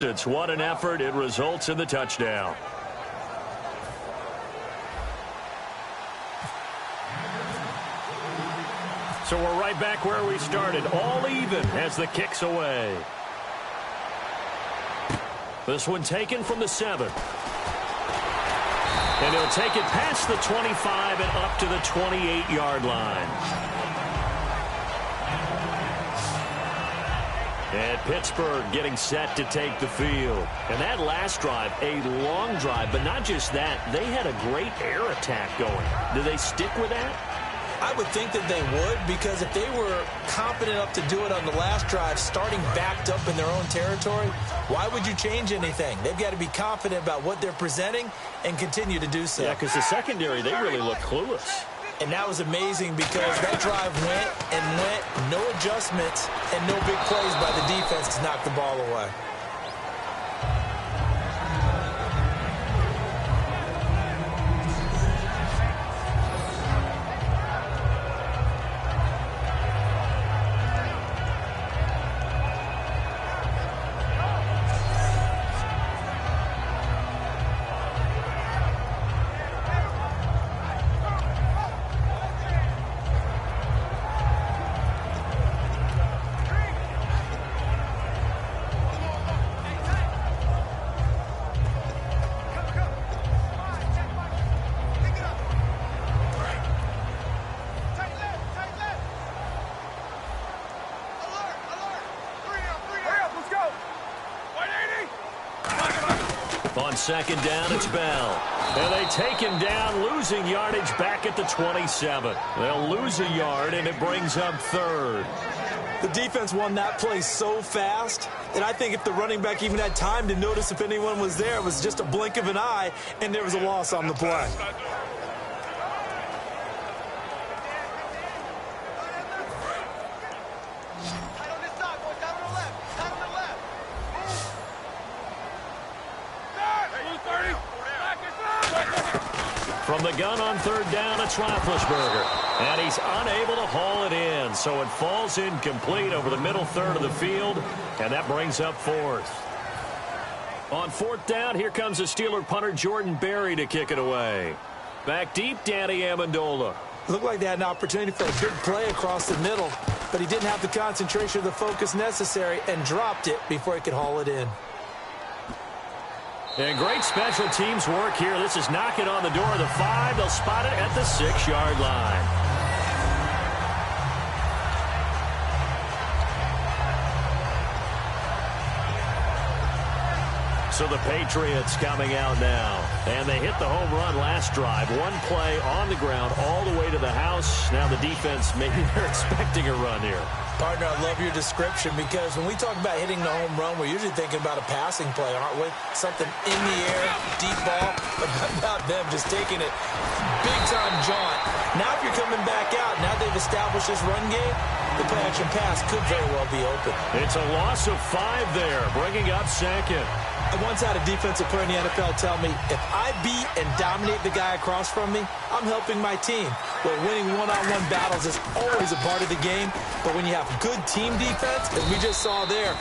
It's what an effort. It results in the touchdown. So we're right back where we started, all even as the kick's away. This one taken from the 7. And he'll take it past the 25 and up to the 28-yard line. And Pittsburgh getting set to take the field. And that last drive, a long drive, but not just that. They had a great air attack going. Do they stick with that? I would think that they would, because if they were confident enough to do it on the last drive, starting backed up in their own territory, why would you change anything? They've got to be confident about what they're presenting and continue to do so. Yeah, because the secondary, they really look clueless. And that was amazing because that drive went and went, no adjustments, and no big plays by the defense to knock the ball away. On second down, it's Bell. And they take him down, losing yardage back at the 27. They'll lose a yard, and it brings up third. The defense won that play so fast that I think if the running back even had time to notice if anyone was there, it was just a blink of an eye, and there was a loss on the play. From the gun on third down, it's Roethlisberger. And he's unable to haul it in, so it falls incomplete over the middle third of the field, and that brings up fourth. On fourth down, here comes the Steeler punter Jordan Berry to kick it away. Back deep, Danny Amendola. Looked like they had an opportunity for a big play across the middle, but he didn't have the concentration or the focus necessary and dropped it before he could haul it in. And great special teams work here. This is knocking on the door of the 5. They'll spot it at the 6-yard line. So the Patriots coming out now. And they hit the home run last drive. One play on the ground all the way to the house. Now the defense, maybe they're expecting a run here. Partner, I love your description because when we talk about hitting the home run, we're usually thinking about a passing play, aren't we? Something in the air, deep ball, but how about them just taking it big-time jaunt. Now if you're coming back out, now they've established this run game, the play-action pass could very well be open. It's a loss of 5 there, bringing up second. I once had a defensive player in the NFL tell me, if I beat and dominate the guy across from me, I'm helping my team. Well, winning one-on-one battles is always a part of the game, but when you have good team defense, as we just saw there,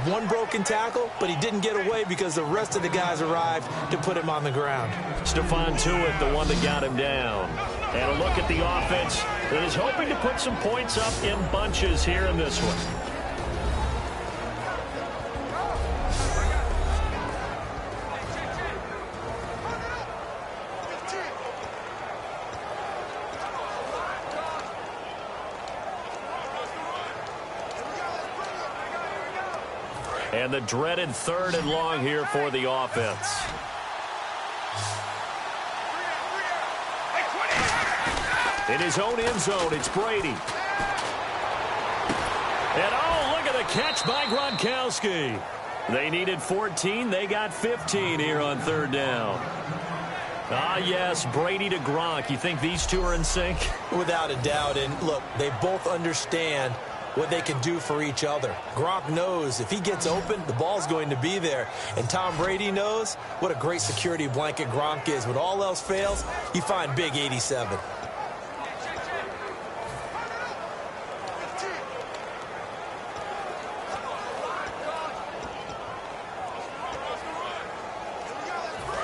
one broken tackle, but he didn't get away because the rest of the guys arrived to put him on the ground. Stephon Tuitt, the one that got him down. And a look at the offense that is hoping to put some points up in bunches here in this one. And the dreaded third and long here for the offense. In his own end zone, it's Brady. And oh, look at the catch by Gronkowski. They needed 14. They got 15 here on third down. Ah, yes, Brady to Gronk. You think these two are in sync? Without a doubt. And look, they both understand what they can do for each other. Gronk knows if he gets open, the ball's going to be there. And Tom Brady knows what a great security blanket Gronk is. When all else fails, you find Big 87.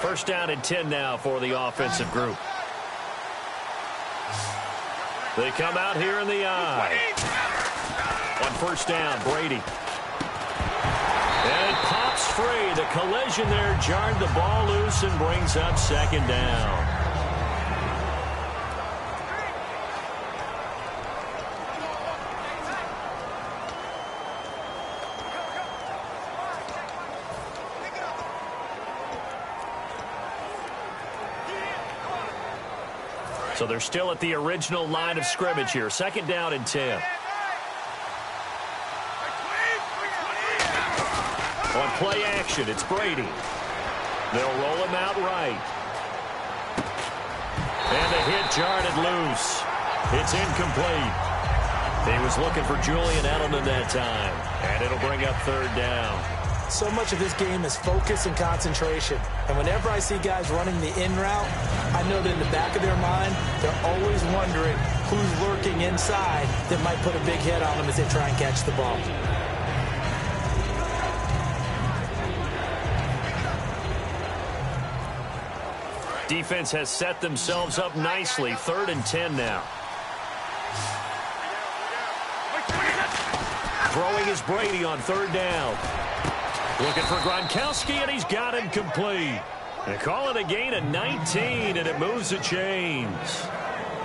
First down and 10 now for the offensive group. They come out here in the eye. On first down, Brady. And it pops free. The collision there jarred the ball loose and brings up second down. So they're still at the original line of scrimmage here. Second down and 10. On play action, it's Brady. They'll roll him out right. And the hit jarred it loose. It's incomplete. He was looking for Julian Edelman that time. And it'll bring up third down. So much of this game is focus and concentration. And whenever I see guys running the in route, I know that in the back of their mind, they're always wondering who's lurking inside that might put a big hit on them as they try and catch the ball. Defense has set themselves up nicely. Third and 10 now. Throwing is Brady on third down. Looking for Gronkowski, and he's got him complete. They call it a gain of 19, and it moves the chains.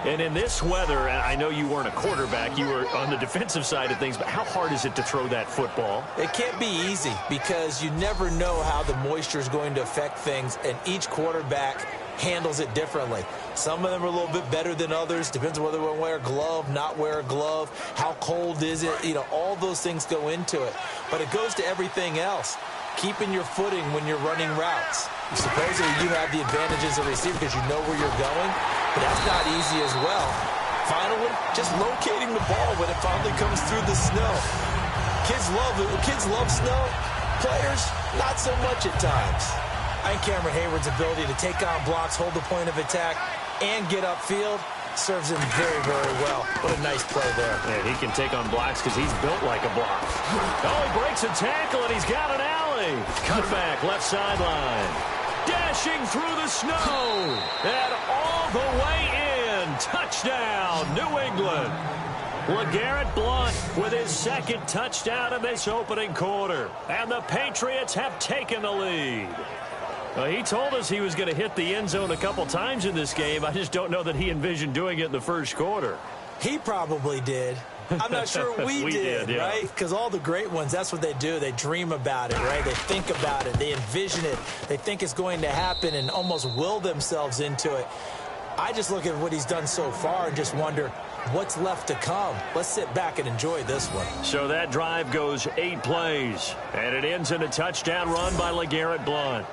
And in this weather, I know you weren't a quarterback. You were on the defensive side of things, but how hard is it to throw that football? It can't be easy because you never know how the moisture is going to affect things, and each quarterback handles it differently. Some of them are a little bit better than others. Depends on whether they wear a glove, not wear a glove. How cold is it? You know, all those things go into it. But it goes to everything else. Keeping your footing when you're running routes. Supposedly you have the advantage as a receiver because you know where you're going, but that's not easy as well. Finally, just locating the ball when it finally comes through the snow. Kids love snow. Players, not so much at times. I think Cameron Hayward's ability to take on blocks, hold the point of attack, and get upfield serves him very, very well. What a nice play there. And he can take on blocks because he's built like a block. Oh, he breaks a tackle, and he's got an alley. Cut back, left sideline. Dashing through the snow. And all the way in. Touchdown, New England. LeGarrette Blount with his second touchdown in this opening quarter. And the Patriots have taken the lead. He told us he was going to hit the end zone a couple times in this game. I just don't know that he envisioned doing it in the first quarter. He probably did. I'm not sure we did, yeah. right? Because all the great ones, that's what they do. They dream about it, right? They think about it. They envision it. They think it's going to happen and almost will themselves into it. I just look at what he's done so far and just wonder what's left to come. Let's sit back and enjoy this one. So that drive goes 8 plays, and it ends in a touchdown run by LeGarrette Blount.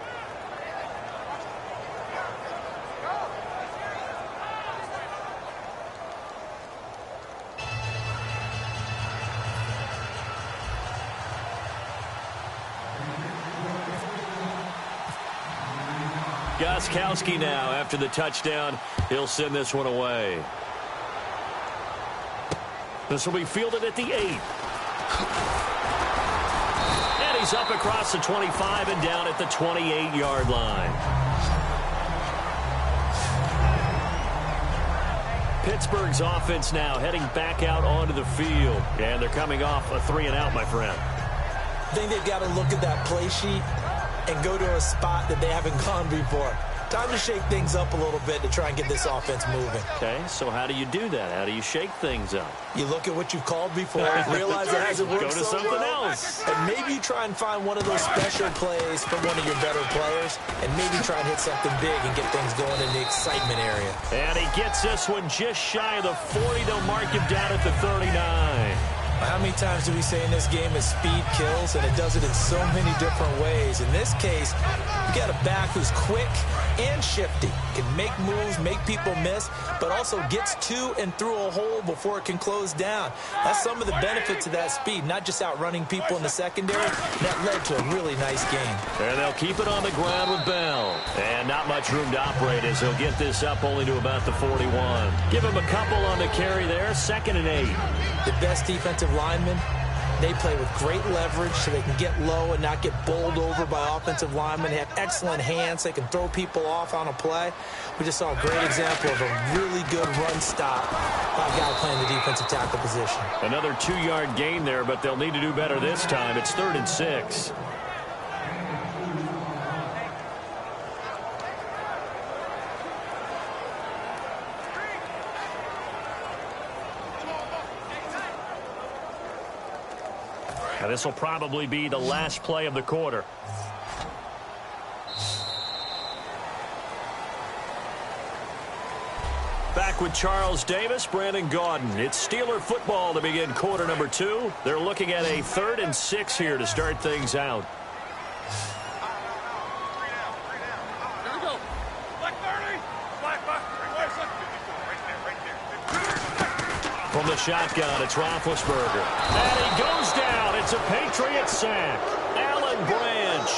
Gostkowski now after the touchdown. He'll send this one away. This will be fielded at the 8. And he's up across the 25 and down at the 28-yard line. Pittsburgh's offense now heading back out onto the field. And they're coming off a 3-and-out, my friend. I think they've got to look at that play sheet and go to a spot that they haven't gone before. Time to shake things up a little bit to try and get this offense moving. Okay, so how do you do that? How do you shake things up? You look at what you've called before, realize it hasn't worked Go to so something well, else. and maybe you try and find one of those special plays from one of your better players, and maybe try and hit something big and get things going in the excitement area. And he gets this one just shy of the 40. They'll mark him down at the 39. How many times do we say in this game is speed kills, and it does it in so many different ways. In this case, you got a back who's quick and shifty, can make moves, make people miss, but also gets to and through a hole before it can close down. That's some of the benefits of that speed, not just outrunning people in the secondary. That led to a really nice game. And they'll keep it on the ground with Bell. And not much room to operate as he'll get this up only to about the 41. Give him a couple on the carry there, 2nd and 8. The best defensive lineman They play with great leverage so they can get low and not get bowled over by offensive linemen. They have excellent hands. They can throw people off on a play. We just saw a great example of a really good run stop by a guy playing the defensive tackle position. Another 2-yard gain there, but they'll need to do better this time. It's 3rd and 6. And this will probably be the last play of the quarter. Back with Charles Davis, Brandon Gaudin. It's Steeler football to begin quarter number 2. They're looking at a 3rd and 6 here to start things out. From the shotgun, it's Roethlisberger. And he goes down. It's a Patriot sack. Alan Branch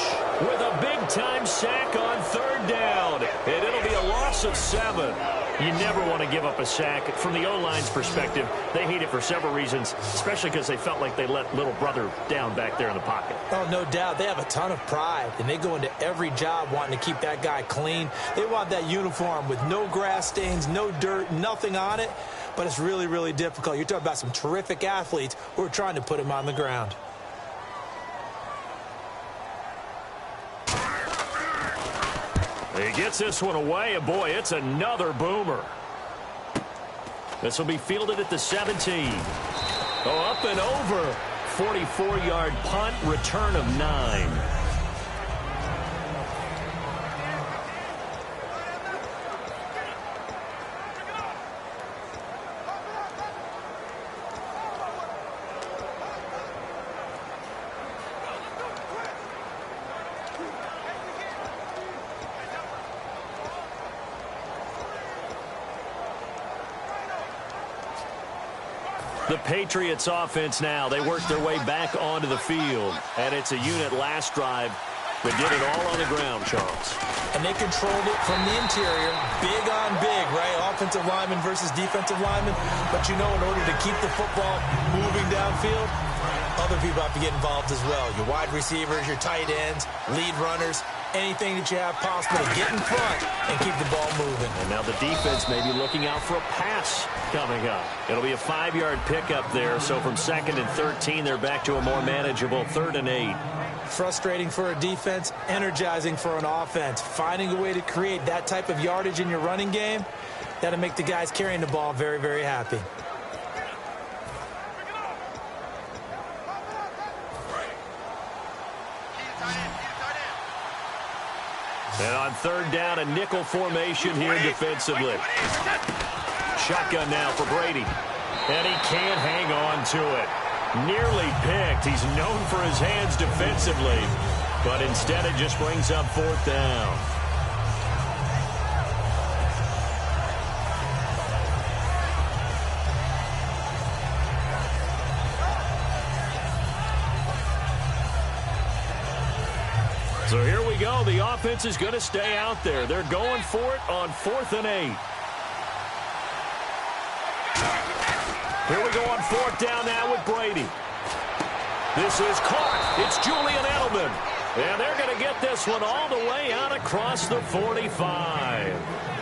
with a big-time sack on 3rd down. And it'll be a loss of 7. You never want to give up a sack. From the O-line's perspective, they hate it for several reasons, especially because they felt like they let little brother down back there in the pocket. Oh, no doubt. They have a ton of pride, and they go into every job wanting to keep that guy clean. They want that uniform with no grass stains, no dirt, nothing on it. But it's really, really difficult. You're talking about some terrific athletes who are trying to put him on the ground. He gets this one away, and boy, it's another boomer. This will be fielded at the 17. Oh, up and over. 44-yard punt, return of 9. The Patriots offense now. They work their way back onto the field. And it's a unit last drive that did it all on the ground, Charles. And they controlled it from the interior. Big on big, right? Offensive lineman versus defensive lineman. But you know, in order to keep the football moving downfield, other people have to get involved as well. Your wide receivers, your tight ends, lead runners, anything that you have possible to get in front and keep the ball moving. And now the defense may be looking out for a pass coming up. It'll be a 5-yard pickup there. So from 2nd and 13, they're back to a more manageable 3rd and 8. Frustrating for a defense, energizing for an offense. Finding a way to create that type of yardage in your running game, that'll make the guys carrying the ball very, very happy. And on 3rd down, a nickel formation here defensively. Shotgun now for Brady. And he can't hang on to it. Nearly picked. He's known for his hands defensively. But instead it just brings up 4th down. So here we go. The offense is going to stay out there. They're going for it on 4th and 8. Here we go on 4th down now with Brady. This is caught. It's Julian Edelman. And they're going to get this one all the way out across the 45.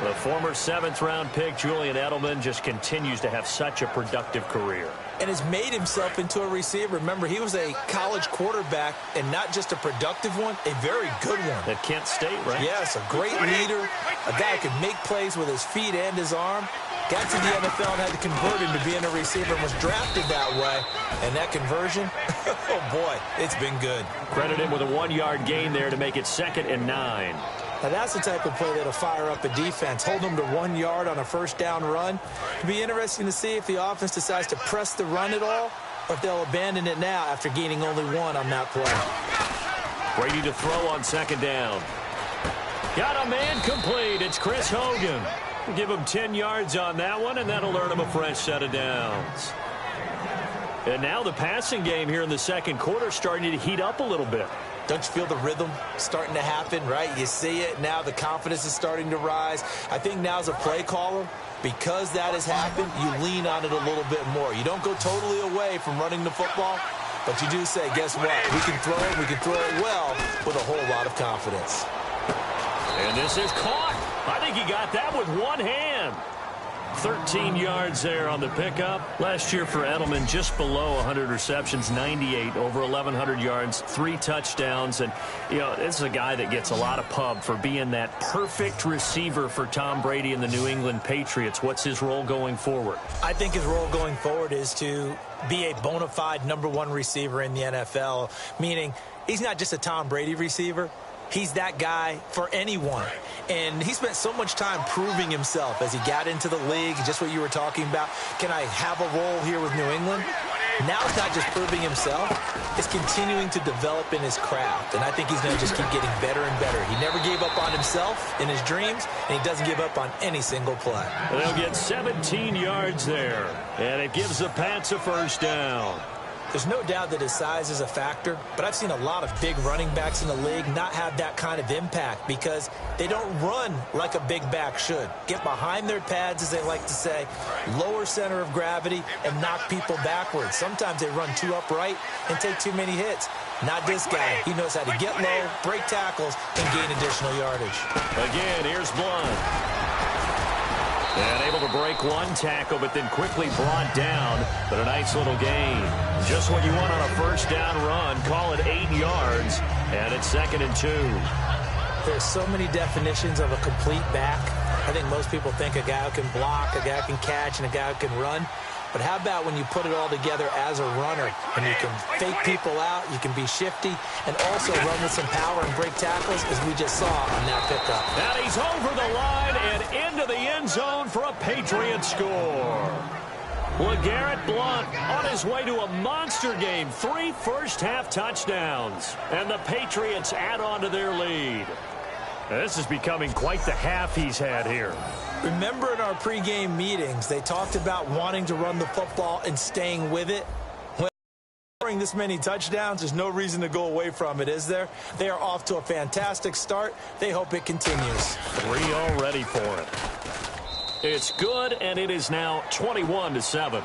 The former 7th-round pick, Julian Edelman, just continues to have such a productive career. And has made himself into a receiver. Remember, he was a college quarterback, and not just a productive one, a very good one. At Kent State, right? Yes, a great leader, a guy who could make plays with his feet and his arm. Got to the NFL and had to convert him to being a receiver and was drafted that way. And that conversion, oh boy, it's been good. Credit him with a 1-yard gain there to make it 2nd and 9. Now that's the type of play that'll fire up a defense. Hold them to 1 yard on a 1st down run. It'll be interesting to see if the offense decides to press the run at all, or if they'll abandon it now after gaining only 1 on that play. Brady to throw on 2nd down. Got a man complete. It's Chris Hogan. Give him 10 yards on that one, and that'll earn him a fresh set of downs. And now the passing game here in the 2nd quarter starting to heat up a little bit. Don't you feel the rhythm starting to happen, right? You see it. Now the confidence is starting to rise. I think now as a play caller, because that has happened, you lean on it a little bit more. You don't go totally away from running the football, But you do say, guess what? We can throw it. We can throw it well with a whole lot of confidence. And this is caught. I think he got that with one hand. 13 yards there on the pickup. Last year for Edelman, just below 100 receptions, 98, over 1,100 yards, 3 touchdowns. And, you know, this is a guy that gets a lot of pub for being that perfect receiver for Tom Brady and the New England Patriots. What's his role going forward? I think his role going forward is to be a bona fide #1 receiver in the NFL, meaning he's not just a Tom Brady receiver. He's that guy for anyone. And he spent so much time proving himself as he got into the league, just what you were talking about. Can I have a role here with New England? Now it's not just proving himself. It's continuing to develop in his craft. And I think he's going to just keep getting better and better. He never gave up on himself in his dreams, and he doesn't give up on any single play. They'll get 17 yards there, and it gives the Pats a first down. There's no doubt that his size is a factor, but I've seen a lot of big running backs in the league not have that kind of impact because they don't run like a big back should. Get behind their pads, as they like to say, lower center of gravity, and knock people backwards. Sometimes they run too upright and take too many hits. Not this guy. He knows how to get low, break tackles, and gain additional yardage. Again, here's Blunt. And able to break one tackle, but then quickly brought down. But a nice little gain. Just what you want on a first down run. Call it 8 yards. And it's 2nd and 2. There's so many definitions of a complete back. I think most people think a guy who can block, a guy who can catch, and a guy who can run. But how about when you put it all together as a runner and you can fake people out, you can be shifty, and also run with some power and break tackles, as we just saw on that pickup. And he's over the line and into the end zone for a Patriot score. LeGarrette Blount on his way to a monster game. 3 first-half touchdowns. And the Patriots add on to their lead. This is becoming quite the half he's had here. Remember in our pregame meetings, they talked about wanting to run the football and staying with it? When scoring this many touchdowns, there's no reason to go away from it, is there? They are off to a fantastic start. They hope it continues. 3 already for it. It's good, and it is now 21-7.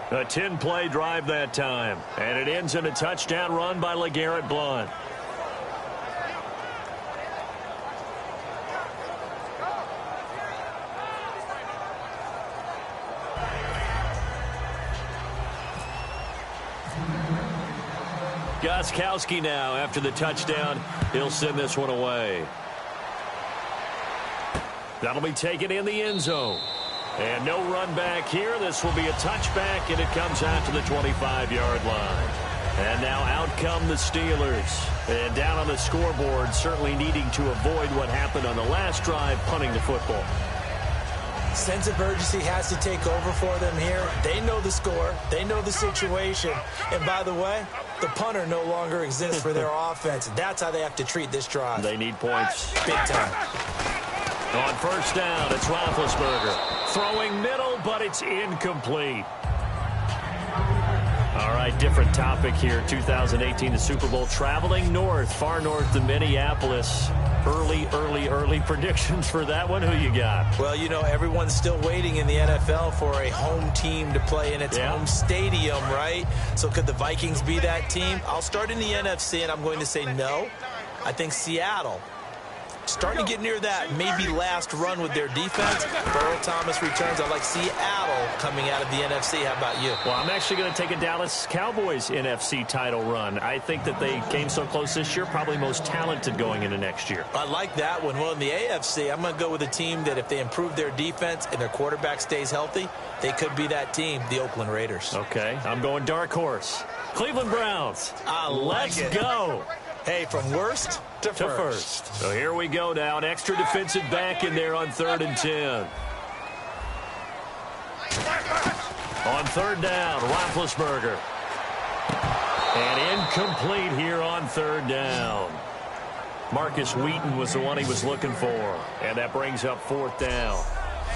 A 10-play drive that time, and it ends in a touchdown run by LeGarrette Blount. Gostkowski now after the touchdown. He'll send this one away. That'll be taken in the end zone. And no run back here. This will be a touchback, and it comes out to the 25-yard line. And now out come the Steelers. And down on the scoreboard, certainly needing to avoid what happened on the last drive, punting the football. Sense of urgency has to take over for them here. They know the score. They know the situation. And by the way, the punter no longer exists for their offense. That's how they have to treat this drive. They need points. Big time. On first down, it's Roethlisberger. Throwing middle, but it's incomplete. All right, different topic here. 2018, the Super Bowl, traveling north, far north to Minneapolis. Early predictions for that one. Who you got? Well, you know, everyone's still waiting in the NFL for a home team to play in its home stadium, right? So could the Vikings be that team? I'll start in the NFC, and I'm going to say no. I think Seattle. Starting to get near that maybe last run with their defense. Earl Thomas returns. I like Seattle coming out of the NFC. How about you? Well, I'm actually going to take a Dallas Cowboys NFC title run. I think that they came so close this year, probably most talented going into next year. I like that one. Well, in the AFC, I'm going to go with a team that if they improve their defense and their quarterback stays healthy, they could be that team, the Oakland Raiders. Okay, I'm going dark horse. Cleveland Browns. Let's go. Hey, from worst to first. So here we go now. An extra defensive back in there on 3rd and 10. On 3rd down, Roethlisberger. And incomplete here on 3rd down. Marcus Wheaton was the one he was looking for. And that brings up 4th down.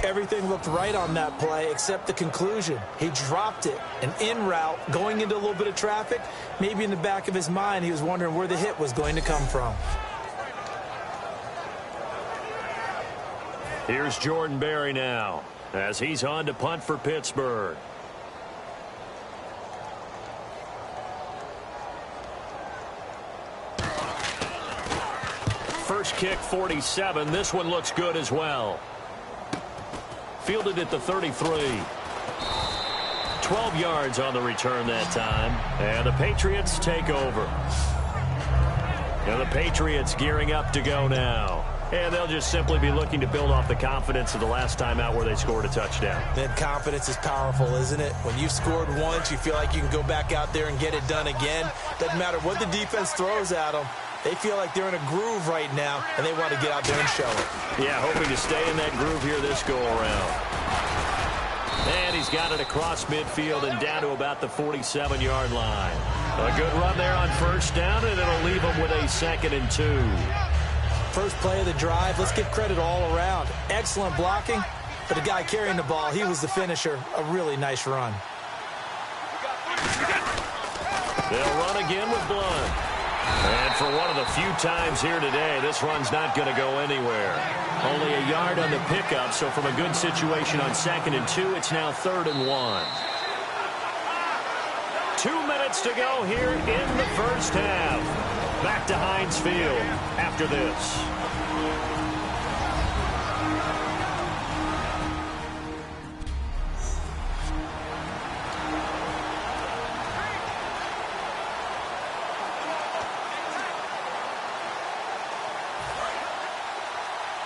Everything looked right on that play except the conclusion. He dropped it, an in route, going into a little bit of traffic. Maybe in the back of his mind, he was wondering where the hit was going to come from. Here's Jordan Berry now as he's on to punt for Pittsburgh. first kick 47. This one looks good as well. Fielded at the 33. 12 yards on the return that time. And the Patriots take over. And the Patriots gearing up to go now. And they'll just simply be looking to build off the confidence of the last time out where they scored a touchdown. Then confidence is powerful, isn't it? When you've scored once, you feel like you can go back out there and get it done again. Doesn't matter what the defense throws at them. They feel like they're in a groove right now, and they want to get out there and show it. Yeah, hoping to stay in that groove here this go-around. And he's got it across midfield and down to about the 47-yard line. A good run there on first down, and it'll leave him with a 2nd and 2. First play of the drive, let's give credit all around. Excellent blocking, but the guy carrying the ball, he was the finisher. A really nice run. They'll run again with Blunt. And for one of the few times here today, this run's not going to go anywhere. Only a yard on the pickup, so from a good situation on 2nd and 2, it's now 3rd and 1. 2 minutes to go here in the first half. Back to Heinz Field after this.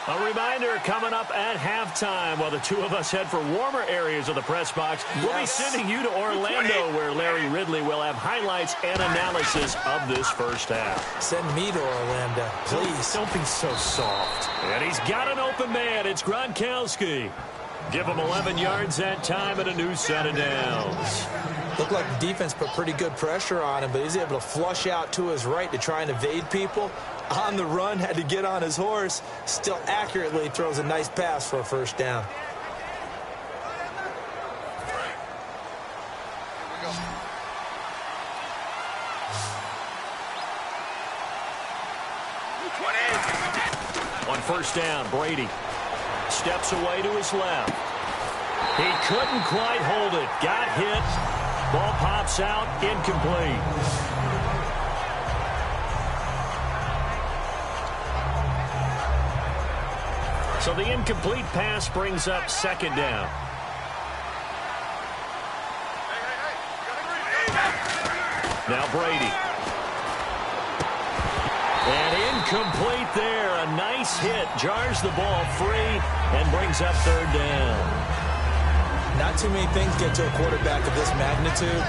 A reminder coming up at halftime while the two of us head for warmer areas of the press box. Yes. We'll be sending you to Orlando where Larry Ridley will have highlights and analysis of this first half. Send me to Orlando, please. Don't be so soft. And he's got an open man. It's Gronkowski. Give him 11 yards that time and a new set of downs. Looked like the defense put pretty good pressure on him, but he's able to flush out to his right to try and evade people. On the run, had to get on his horse. Still accurately throws a nice pass for a first down. On first down, Brady steps away to his left. He couldn't quite hold it. Got hit. Ball pops out, incomplete. So the incomplete pass brings up 2nd down. Now Brady. And incomplete there. A nice hit. Jars the ball free and brings up 3rd down. Not too many things get to a quarterback of this magnitude,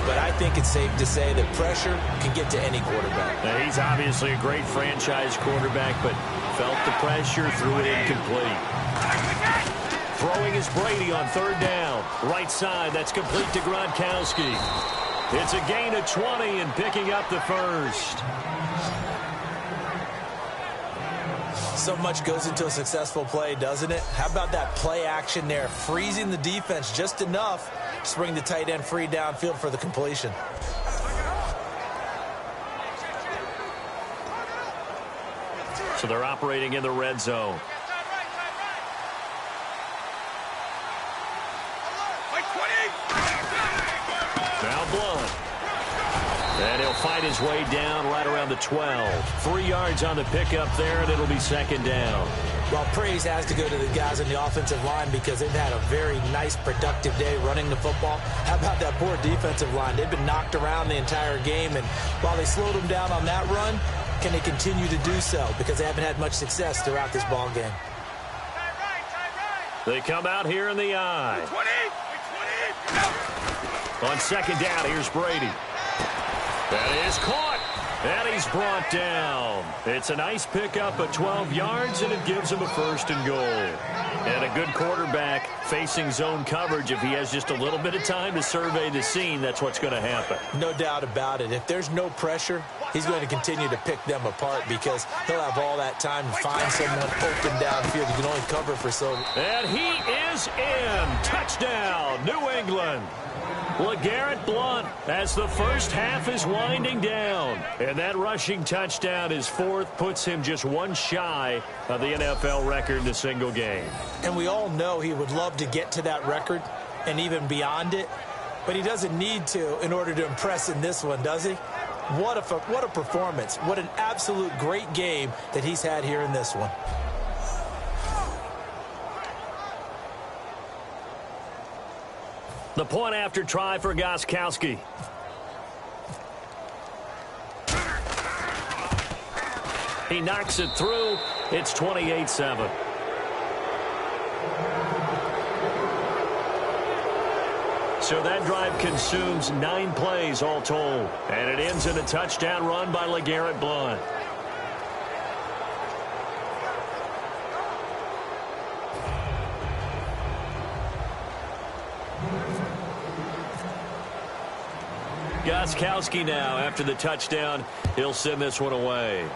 but I think it's safe to say that pressure can get to any quarterback. Now, he's obviously a great franchise quarterback, but felt the pressure, threw it incomplete. Throwing is Brady on 3rd down. Right side, that's complete to Gronkowski. It's a gain of 20 and picking up the first. So much goes into a successful play, doesn't it? How about that play action there? Freezing the defense just enough to bring the tight end free downfield for the completion. So they're operating in the red zone. Now Blunt. And he'll fight his way down right around the 12. 3 yards on the pickup there, and it'll be 2nd down. Well, praise has to go to the guys on the offensive line because they've had a very nice, productive day running the football. How about that poor defensive line? They've been knocked around the entire game, and while they slowed them down on that run, can they continue to do so? Because they haven't had much success throughout this ball game. They come out here in the eye. On 2nd down, here's Brady. That is caught, and he's brought down. It's a nice pickup of 12 yards, and it gives him a 1st and goal. And a good quarterback facing zone coverage. If he has just a little bit of time to survey the scene, that's what's going to happen. No doubt about it. If there's no pressure, he's going to continue to pick them apart because he'll have all that time to find someone open downfield. He can only cover for so long. And he is in. Touchdown, New England. LeGarrette Blount as the first half is winding down. And that rushing touchdown, his 4th, puts him just one shy of the NFL record in a single game. And we all know he would love to get to that record and even beyond it. But he doesn't need to in order to impress in this one, does he? What a performance. What an absolute great game that he's had here in this one. The point after try for Gostkowski. He knocks it through. It's 28-7. So that drive consumes 9 plays all told. And it ends in a touchdown run by LeGarrette Blount. Gostkowski now, after the touchdown, he'll send this one away.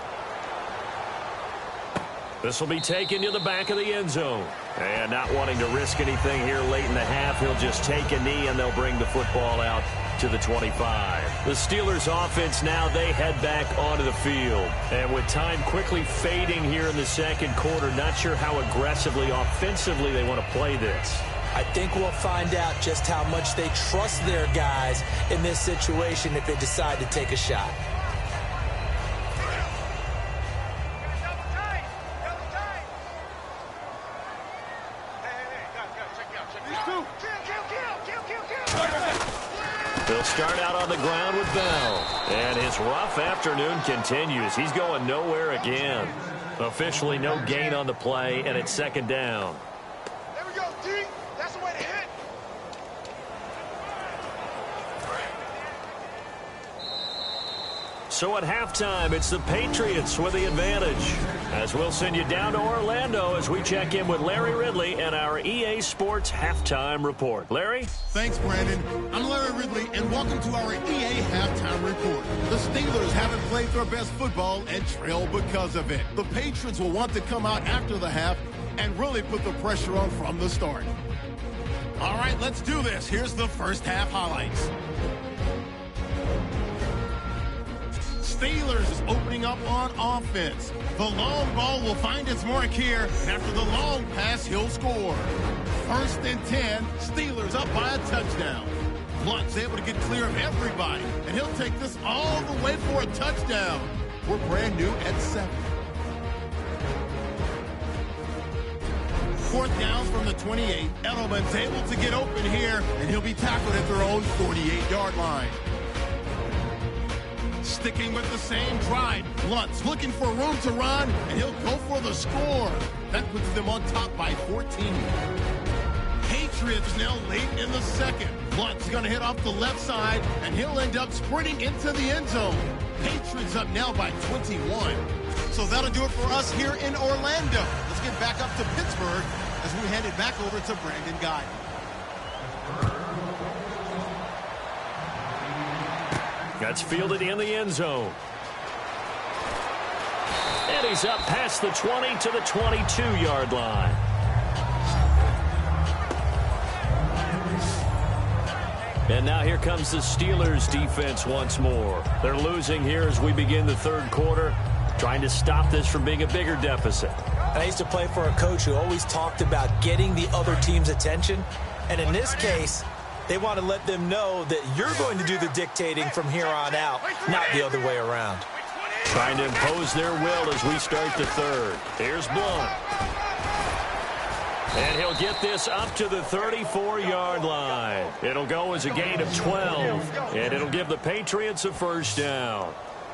This will be taken to the back of the end zone. And not wanting to risk anything here late in the half, he'll just take a knee and they'll bring the football out to the 25. The Steelers offense now, they head back onto the field. And with time quickly fading here in the second quarter, not sure how aggressively, offensively they want to play this. I think we'll find out just how much they trust their guys in this situation if they decide to take a shot. They'll start out on the ground with Bell. And his rough afternoon continues. He's going nowhere again. Officially no gain on the play, and it's second down. There we go, D. That's the way to hit. So at halftime, it's the Patriots with the advantage. As we'll send you down to Orlando as we check in with Larry Ridley and our EA Sports Halftime Report. Larry? Thanks, Brandon. I'm Larry Ridley, and welcome to our EA Halftime Report. The Steelers haven't played their best football and trail because of it. The Patriots will want to come out after the half and really put the pressure on from the start. All right, let's do this. Here's the first half highlights. Steelers is opening up on offense. The long ball will find its mark here, and after the long pass, he'll score. 1st and 10, Steelers up by a touchdown. Blount's able to get clear of everybody, and he'll take this all the way for a touchdown. We're brand new at 7. 4th down from the 28. Edelman's able to get open here, and he'll be tackled at their own 48-yard line. Sticking with the same drive, Blount's looking for room to run, and he'll go for the score. That puts them on top by 14. Patriots now late in the second. Blount's going to hit off the left side, and he'll end up sprinting into the end zone. Patriots up now by 21. So that'll do it for us here in Orlando. Let's get back up to Pittsburgh as we hand it back over to Brandon Guy. That's fielded in the end zone. And he's up past the 20 to the 22-yard line. And now here comes the Steelers defense once more. They're losing here as we begin the third quarter, trying to stop this from being a bigger deficit. I used to play for a coach who always talked about getting the other team's attention. And in this case, they want to let them know that you're going to do the dictating from here on out, not the other way around. Trying to impose their will as we start the third. Here's Blount. And he'll get this up to the 34-yard line. It'll go as a gain of 12, and it'll give the Patriots a first down.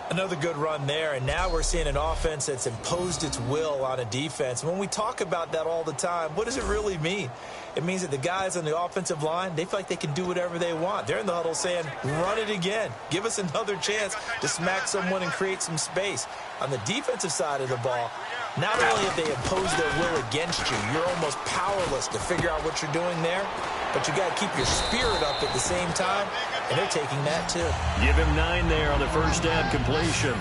Another good run there, and now we're seeing an offense that's imposed its will on a defense. When we talk about that all the time, what does it really mean? It means that the guys on the offensive line, they feel like they can do whatever they want. They're in the huddle saying, run it again. Give us another chance to smack someone and create some space. On the defensive side of the ball, not only have they imposed their will against you, you're almost powerless to figure out what you're doing there, but you got to keep your spirit up at the same time, and they're taking that too. Give him 9 there on the first down completion.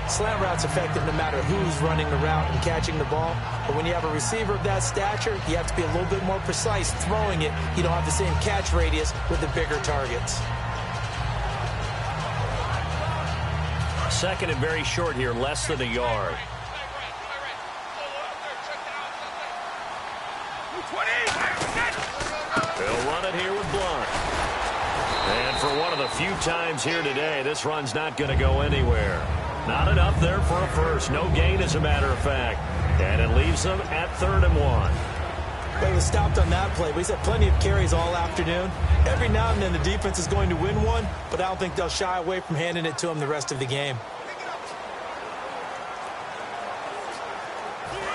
Slant route's effective no matter who's running the route and catching the ball. But when you have a receiver of that stature, you have to be a little bit more precise throwing it. You don't have the same catch radius with the bigger targets. Second and very short here, less than a yard. They'll run it here with Blount. And for one of the few times here today, this run's not going to go anywhere. Not enough there for a first. No gain, as a matter of fact. And it leaves them at 3rd and 1. Well, he was stopped on that play, but he's had plenty of carries all afternoon. Every now and then the defense is going to win one, but I don't think they'll shy away from handing it to him the rest of the game.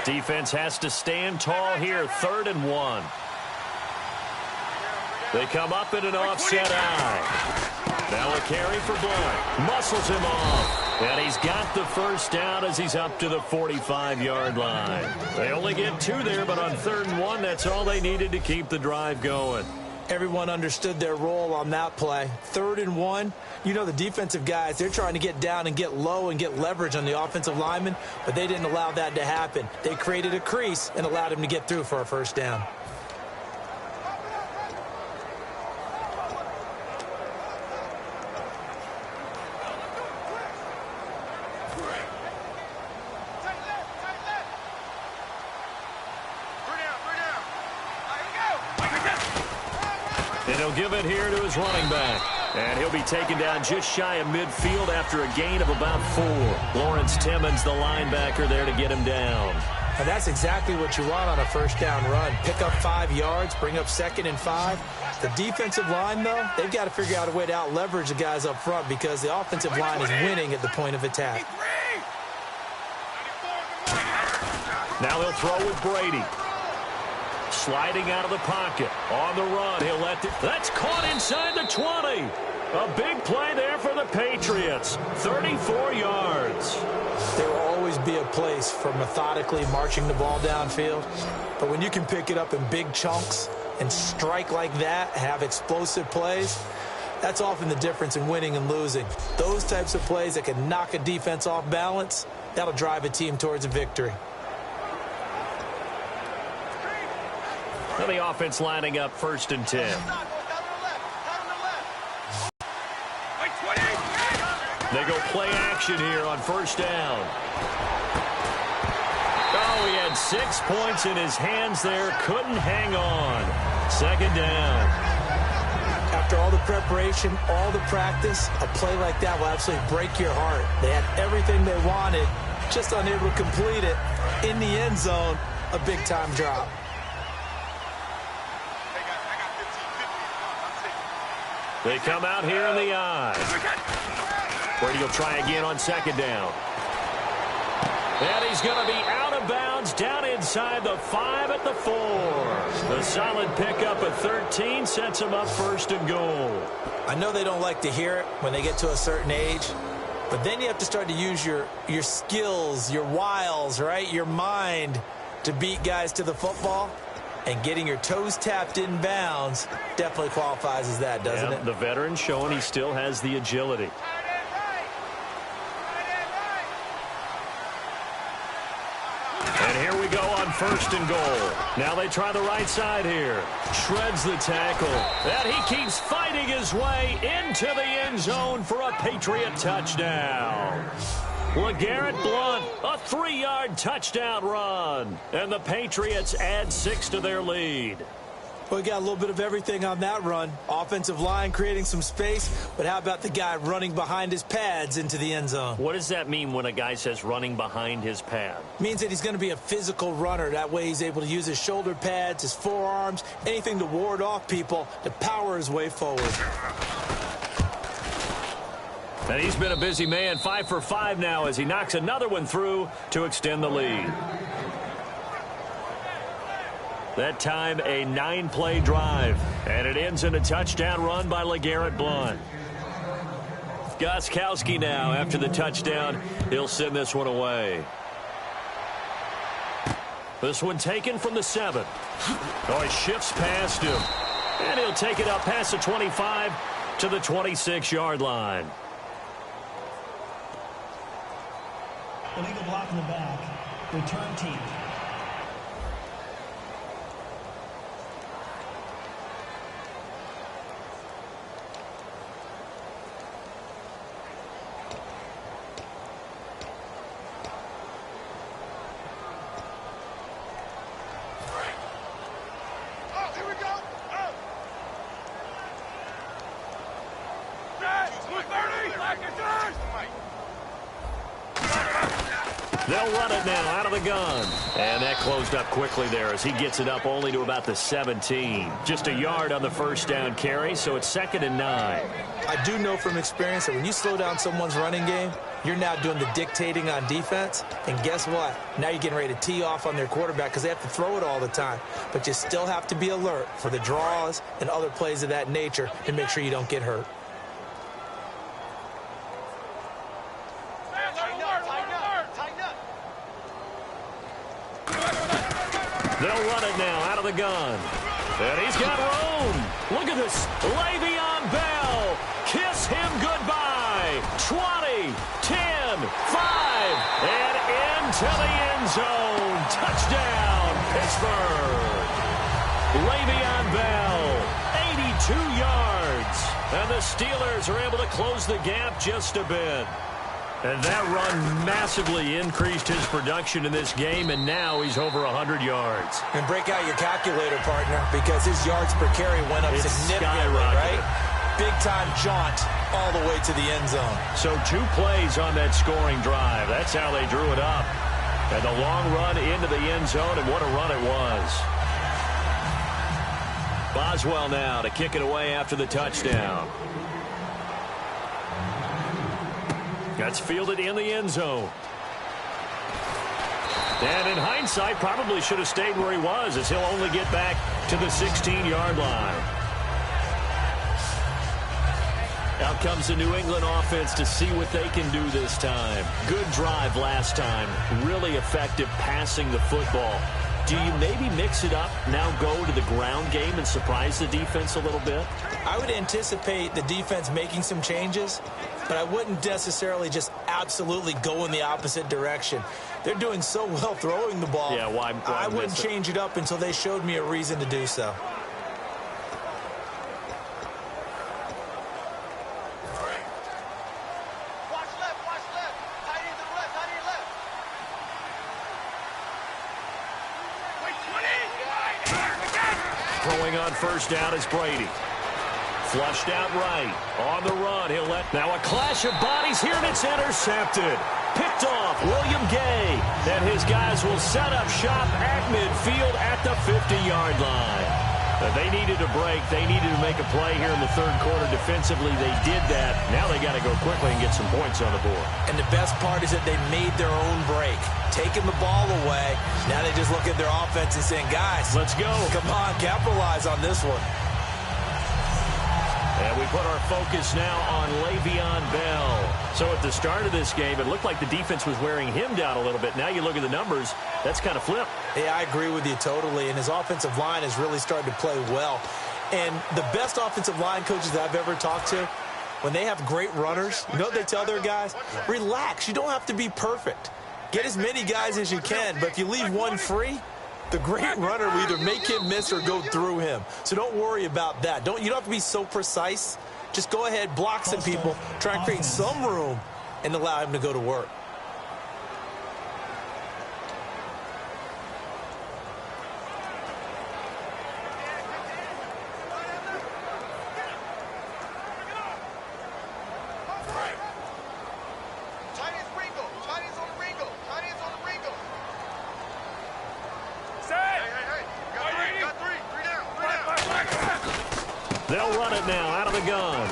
Defense has to stand tall here. 3rd and 1. They come up in an offset eye. Now a carry for Blunt. Muscles him off. And he's got the first down as he's up to the 45-yard line. They only get 2 there, but on 3rd and 1, that's all they needed to keep the drive going. Everyone understood their role on that play. 3rd and 1, you know the defensive guys, they're trying to get down and get low and get leverage on the offensive lineman, but they didn't allow that to happen. They created a crease and allowed him to get through for a first down. And he'll give it here to his running back. And he'll be taken down just shy of midfield after a gain of about 4. Lawrence Timmons, the linebacker, there to get him down. And that's exactly what you want on a first down run. Pick up 5 yards, bring up 2nd and 5. The defensive line, though, they've got to figure out a way to out-leverage the guys up front because the offensive line is winning at the point of attack. Now they'll throw with Brady. Sliding out of the pocket. On the run, he'll let that's caught inside the 20. A big play there for the Patriots. 34 yards. There will always be a place for methodically marching the ball downfield. But when you can pick it up in big chunks and strike like that, have explosive plays, that's often the difference in winning and losing. Those types of plays that can knock a defense off balance, that'll drive a team towards a victory. Now the offense lining up 1st and 10. They go play action here on 1st down. Oh, he had 6 points in his hands there. Couldn't hang on. 2nd down. After all the preparation, all the practice, a play like that will absolutely break your heart. They had everything they wanted, just unable to complete it. In the end zone, a big-time drop. They come out here in the eye. Brady will try again on 2nd down. And he's going to be out of bounds down inside the 5 at the 4. The solid pickup at 13 sets him up 1st and goal. I know they don't like to hear it when they get to a certain age, but then you have to start to use your skills, your wiles, right? Your mind to beat guys to the football. And getting your toes tapped in bounds definitely qualifies as that, doesn't it? The veteran showing he still has the agility. And here we go on 1st and goal. Now they try the right side here. Shreds the tackle. And he keeps fighting his way into the end zone for a Patriot touchdown. LeGarrette Blount, a 3-yard touchdown run. And the Patriots add 6 to their lead. Well, we got a little bit of everything on that run. Offensive line creating some space, but how about the guy running behind his pads into the end zone? What does that mean when a guy says running behind his pad? Means that he's going to be a physical runner. That way he's able to use his shoulder pads, his forearms, anything to ward off people to power his way forward. And he's been a busy man, 5 for 5 now as he knocks another one through to extend the lead. That time a 9-play drive, and it ends in a touchdown run by LeGarrette Blount. Gostkowski now after the touchdown. He'll send this one away. This one taken from the 7. Oh, he shifts past him. And he'll take it up past the 25 to the 26-yard line. Illegal block in the back. Return team. They'll run it now out of the gun. And that closed up quickly there as he gets it up only to about the 17. Just a yard on the first down carry, so it's 2nd and 9. I do know from experience that when you slow down someone's running game, you're now doing the dictating on defense. And guess what? Now you're getting ready to tee off on their quarterback because they have to throw it all the time. But you still have to be alert for the draws and other plays of that nature and make sure you don't get hurt. They'll run it now out of the gun. And he's got room. Look at this. Le'Veon Bell. Kiss him goodbye. 20, 10, 5, and into the end zone. Touchdown, Pittsburgh. Le'Veon Bell, 82 yards. And the Steelers are able to close the gap just a bit. And that run massively increased his production in this game, and now he's over 100 yards. And break out your calculator, partner, because his yards per carry went up significantly, right? Big-time jaunt all the way to the end zone. So 2 plays on that scoring drive. That's how they drew it up. And the long run into the end zone, and what a run it was. Boswell now to kick it away after the touchdown. That's fielded in the end zone. And in hindsight, probably should have stayed where he was, as he'll only get back to the 16-yard line. Out comes the New England offense to see what they can do this time. Good drive last time. Really effective passing the football. Do you maybe mix it up, now go to the ground game and surprise the defense a little bit? I would anticipate the defense making some changes, but I wouldn't necessarily just absolutely go in the opposite direction. They're doing so well throwing the ball. Yeah, why I wouldn't change it up until they showed me a reason to do so. Throwing on first down is Brady. Flushed out right. On the run, he'll let... Now a clash of bodies here, and it's intercepted. Picked off William Gay. And his guys will set up shop at midfield at the 50-yard line. They needed a break. They needed to make a play here in the third quarter defensively. They did that. Now they got to go quickly and get some points on the board. And the best part is that they made their own break. Taking the ball away. Now they just look at their offense and saying, guys, let's go. Come on, capitalize on this one. And we put our focus now on Le'Veon Bell. So at the start of this game, it looked like the defense was wearing him down a little bit. Now you look at the numbers, that's kind of flipped. Yeah, I agree with you totally. And his offensive line has really started to play well. And the best offensive line coaches that I've ever talked to, when they have great runners, you know what they tell their guys? Relax. You don't have to be perfect. Get as many guys as you can. But if you leave one free, the great runner will either make him miss or go through him. So don't worry about that. You don't have to be so precise. Just go ahead, block some people, try and create some room, and allow him to go to work. They'll run it now out of the gun.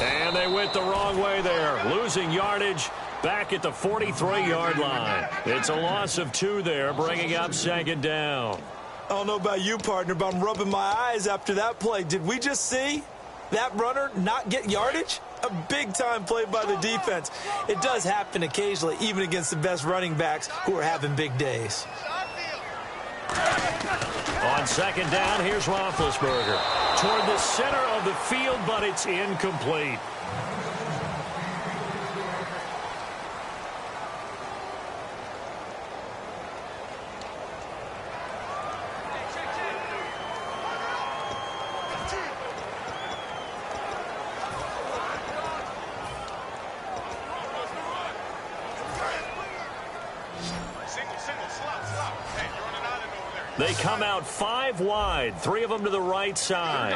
And they went the wrong way there. Losing yardage back at the 43-yard line. It's a loss of 2 there, bringing up 2nd down. I don't know about you, partner, but I'm rubbing my eyes after that play. Did we just see that runner not get yardage? A big-time play by the defense. It does happen occasionally, even against the best running backs who are having big days. On 2nd down, here's Roethlisberger. Toward the center of the field, but it's incomplete. They come out 5 wide, 3 of them to the right side.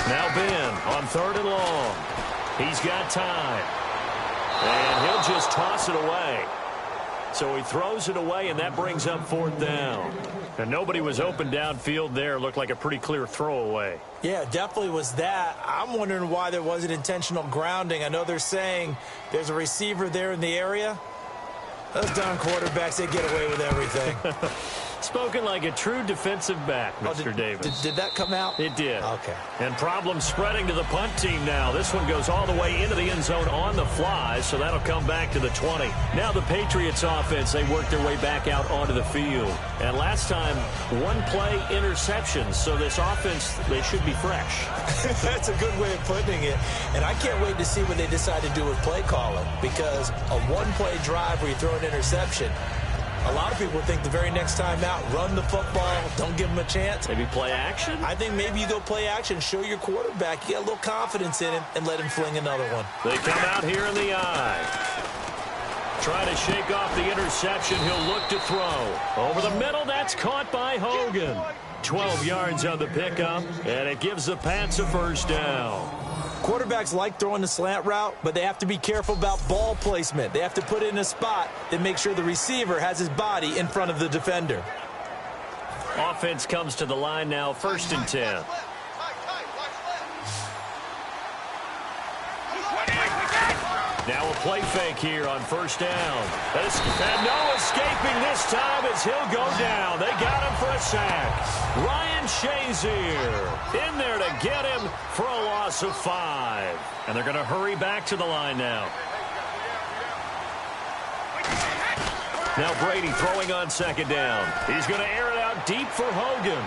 Now Ben on 3rd and long. He's got time. And he'll just toss it away. So he throws it away, and that brings up 4th down. And nobody was open downfield there. Looked like a pretty clear throwaway. Yeah, definitely was that. I'm wondering why there wasn't intentional grounding. I know they're saying there's a receiver there in the area. Those darn quarterbacks, they get away with everything. Spoken like a true defensive back, Mr. Davis. Did that come out? It did. Okay. And problems spreading to the punt team now. This one goes all the way into the end zone on the fly, so that'll come back to the 20. Now the Patriots offense, they work their way back out onto the field. And last time, one play interceptions, so this offense, they should be fresh. That's a good way of putting it. And I can't wait to see what they decide to do with play calling, because a one-play drive where you throw an interception, a lot of people think the very next time out, run the football, don't give them a chance. Maybe play action? I think maybe you go play action, show your quarterback, you get a little confidence in him, and let him fling another one. They come out here in the eye. Trying to shake off the interception. He'll look to throw. Over the middle, that's caught by Hogan. 12 yards on the pickup, and it gives the Pats a 1st down. Quarterbacks like throwing the slant route, but they have to be careful about ball placement. They have to put it in a spot that makes sure the receiver has his body in front of the defender. Offense comes to the line now, 1st and 10. Now a play fake here on 1st down. And no escaping this time as he'll go down. They got him for a sack. Ryan Shazier in there to get him for a loss of 5. And they're going to hurry back to the line now. Now Brady throwing on 2nd down. He's going to air it out deep for Hogan.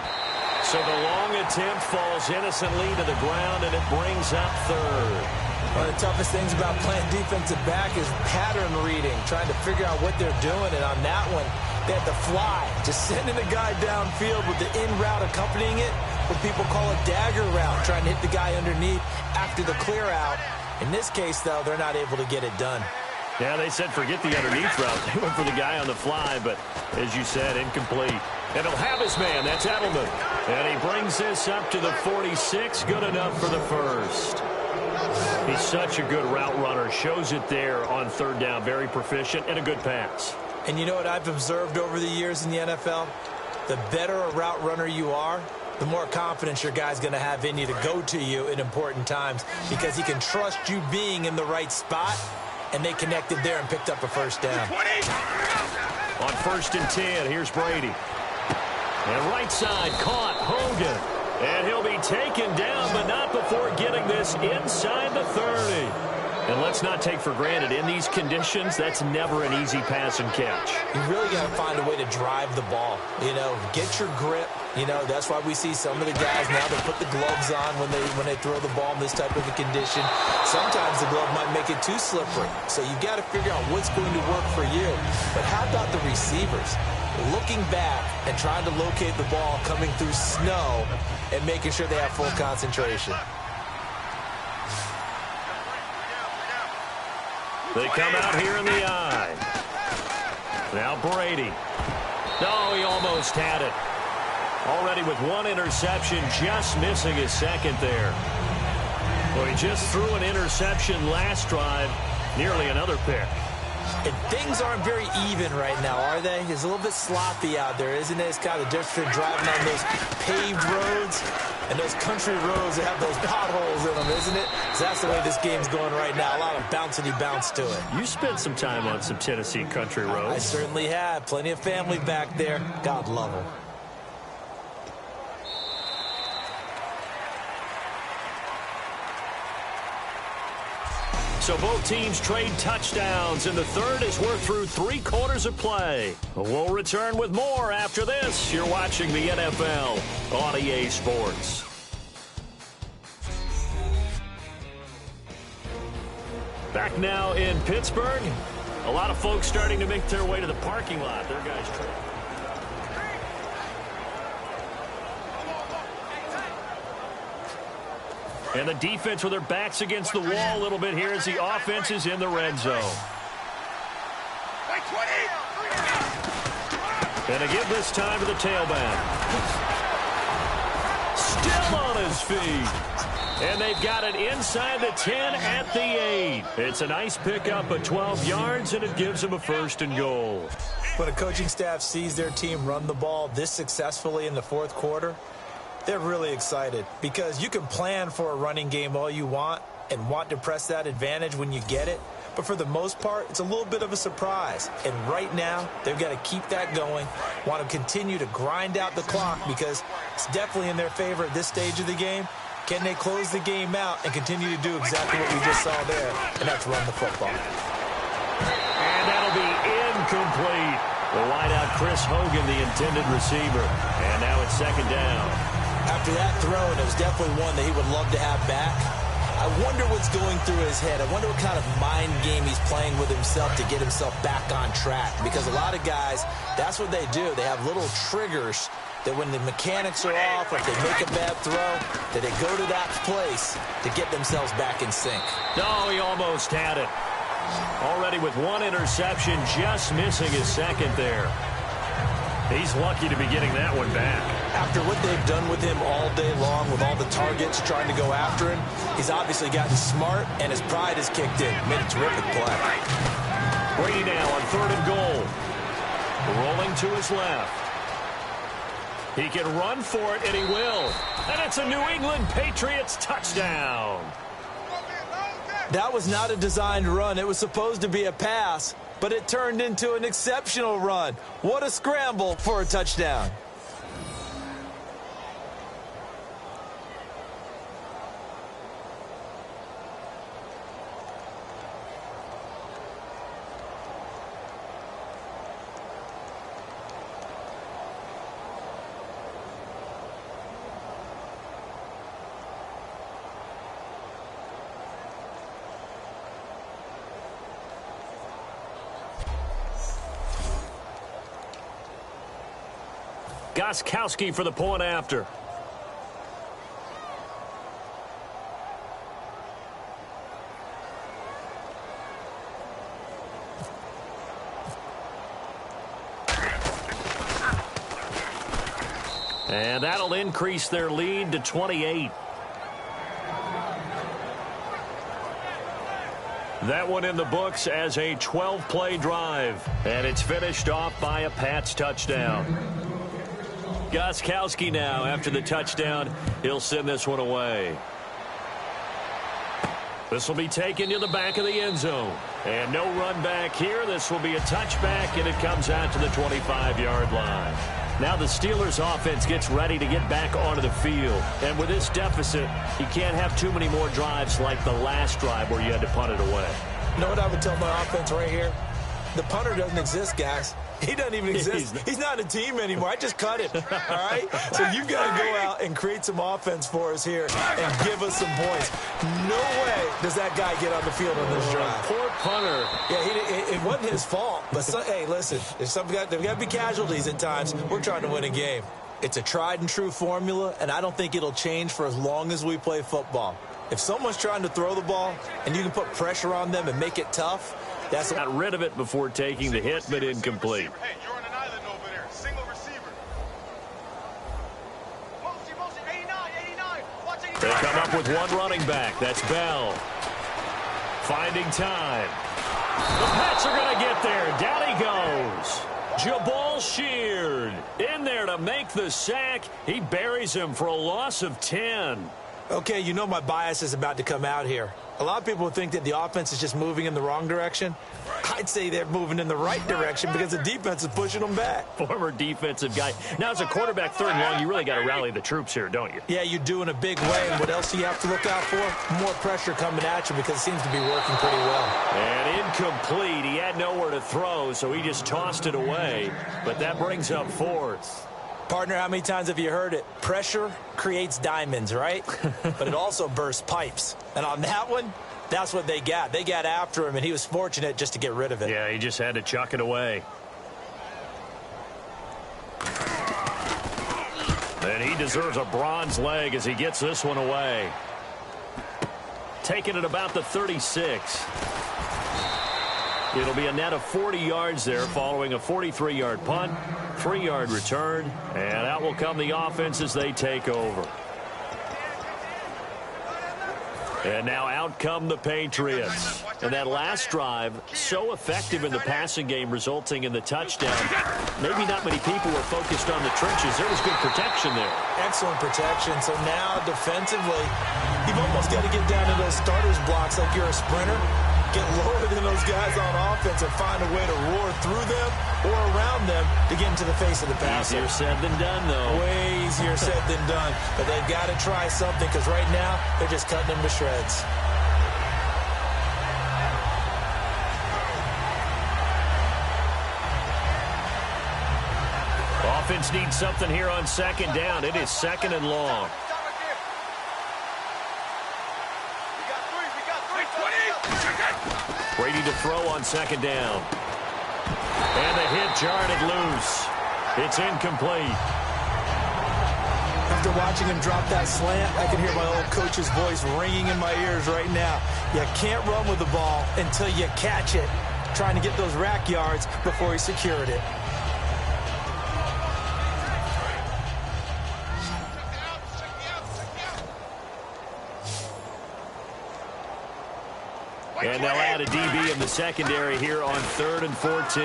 So the long attempt falls innocently to the ground, and it brings up 3rd. One of the toughest things about playing defensive back is pattern reading, trying to figure out what they're doing. And on that one, they had to fly, just sending a guy downfield with the in route accompanying it, what people call a dagger route, trying to hit the guy underneath after the clear out. In this case, though, they're not able to get it done. Yeah, they said forget the underneath route. They went for the guy on the fly, but as you said, incomplete. And he'll have his man. That's Edelman. And he brings this up to the 46. Good enough for the 1st. He's such a good route runner. Shows it there on 3rd down. Very proficient and a good pass. And you know what I've observed over the years in the NFL? The better a route runner you are, the more confidence your guy's going to have in you to go to you in important times, because he can trust you being in the right spot, and they connected there and picked up a 1st down. On 1st and 10, here's Brady. And right side caught Hogan. And he'll be taken down, but not before getting this inside the 30. And let's not take for granted, in these conditions, that's never an easy pass and catch. You really got to find a way to drive the ball. You know, get your grip. You know, that's why we see some of the guys now, they put the gloves on when they throw the ball in this type of a condition. Sometimes the glove might make it too slippery. So you got to figure out what's going to work for you. But how about the receivers? Looking back and trying to locate the ball coming through snow and making sure they have full concentration. They come out here in the eye. Now Brady. No, he almost had it. Already with one interception, just missing his 2nd there. Well, he just threw an interception last drive, nearly another pick. And things aren't very even right now, are they? It's a little bit sloppy out there, isn't it? It's kind of different driving on those paved roads and those country roads that have those potholes in them, isn't it? So that's the way this game's going right now. A lot of bouncy bounce to it. You spent some time on some Tennessee country roads. I certainly have. Plenty of family back there. God love them. So both teams trade touchdowns, and the 3rd as we're through 3 quarters of play. We'll return with more after this. You're watching the NFL on EA Sports. Back now in Pittsburgh. A lot of folks starting to make their way to the parking lot. Their guys trade. And the defense with their backs against the wall a little bit here as the offense is in the red zone. And to give this time to the tailback. still on his feet. And they've got it inside the 10 at the 8. It's a nice pickup of 12 yards, and it gives them a 1st and goal. When a coaching staff sees their team run the ball this successfully in the fourth quarter, they're really excited because you can plan for a running game all you want and want to press that advantage when you get it. But for the most part, it's a little bit of a surprise. And right now, they've got to keep that going, want to continue to grind out the clock because it's definitely in their favor at this stage of the game. Can they close the game out and continue to do exactly what we just saw there, and that's run the football. And that'll be incomplete. The wideout, Chris Hogan, the intended receiver. And now it's 2nd down. After that throw, and it was definitely one that he would love to have back, I wonder what's going through his head. I wonder what kind of mind game he's playing with himself to get himself back on track. Because a lot of guys, that's what they do. They have little triggers that when the mechanics are off or if they make a bad throw, that they go to that place to get themselves back in sync. Oh, he almost had it. Already with 1 interception, just missing his 2nd there. He's lucky to be getting that one back. After what they've done with him all day long with all the targets trying to go after him, he's obviously gotten smart and his pride has kicked in. Made a terrific play. Brady now on 3rd and goal. Rolling to his left. He can run for it, and he will. And it's a New England Patriots touchdown. That was not a designed run. It was supposed to be a pass, but it turned into an exceptional run. What a scramble for a touchdown. Gostkowski for the point after. And that'll increase their lead to 28. That one in the books as a 12-play drive. And it's finished off by a Pats touchdown. Gostkowski now, after the touchdown, he'll send this one away. This will be taken to the back of the end zone. And no run back here. This will be a touchback, and it comes out to the 25-yard line. Now the Steelers offense gets ready to get back onto the field. And with this deficit, you can't have too many more drives like the last drive where you had to punt it away. You know what I would tell my offense right here? The punter doesn't exist, guys. He doesn't even exist. He's not a team anymore. I just cut him. All right? So you've got to go out and create some offense for us here and give us some points. No way does that guy get on the field on this drive. Poor punter. Yeah, it wasn't his fault. But, hey, listen, there's got to be casualties at times. We're trying to win a game. It's a tried-and-true formula, and I don't think it'll change for as long as we play football. If someone's trying to throw the ball and you can put pressure on them and make it tough, that's got rid of it before taking the hit, but incomplete. Hey, you're on an island over there. Single receiver. Mostly, 89. Watch 89. They come up with one running back. That's Bell. Finding time. The Pats are going to get there. Down he goes. Jabal Sheard in there to make the sack. He buries him for a loss of 10. Okay, you know my bias is about to come out here. A lot of people think that the offense is just moving in the wrong direction. I'd say they're moving in the right direction because the defense is pushing them back. Former defensive guy. Now, as a quarterback, 3rd and long, you really got to rally the troops here, don't you? Yeah, you do in a big way. And what else do you have to look out for? More pressure coming at you because it seems to be working pretty well. And incomplete. He had nowhere to throw, so he just tossed it away. But that brings up 4th. Partner, how many times have you heard it? Pressure creates diamonds, right? But it also bursts pipes. And on that one, that's what they got. They got after him, and he was fortunate just to get rid of it. Yeah, he just had to chuck it away. And he deserves a bronze leg as he gets this one away. Taking it about the 36. It'll be a net of 40 yards there following a 43-yard punt, 3-yard return, and out will come the offense as they take over. And now out come the Patriots. And that last drive, so effective in the passing game, resulting in the touchdown. Maybe not many people were focused on the trenches. There was good protection there. Excellent protection. So now defensively, you've almost got to get down to those starters blocks like you're a sprinter. Get lower than those guys on offense and find a way to roar through them or around them to get into the face of the passer. Easier said than done, though. Way easier said than done. But they've got to try something because right now they're just cutting them to shreds. Offense needs something here on second down. It is second and long. Brady to throw on second down. And the hit jarred it loose. It's incomplete. After watching him drop that slant, I can hear my old coach's voice ringing in my ears right now. You can't run with the ball until you catch it. Trying to get those rack yards before he secured it. And they'll add a DB in the secondary here on 3rd and 14.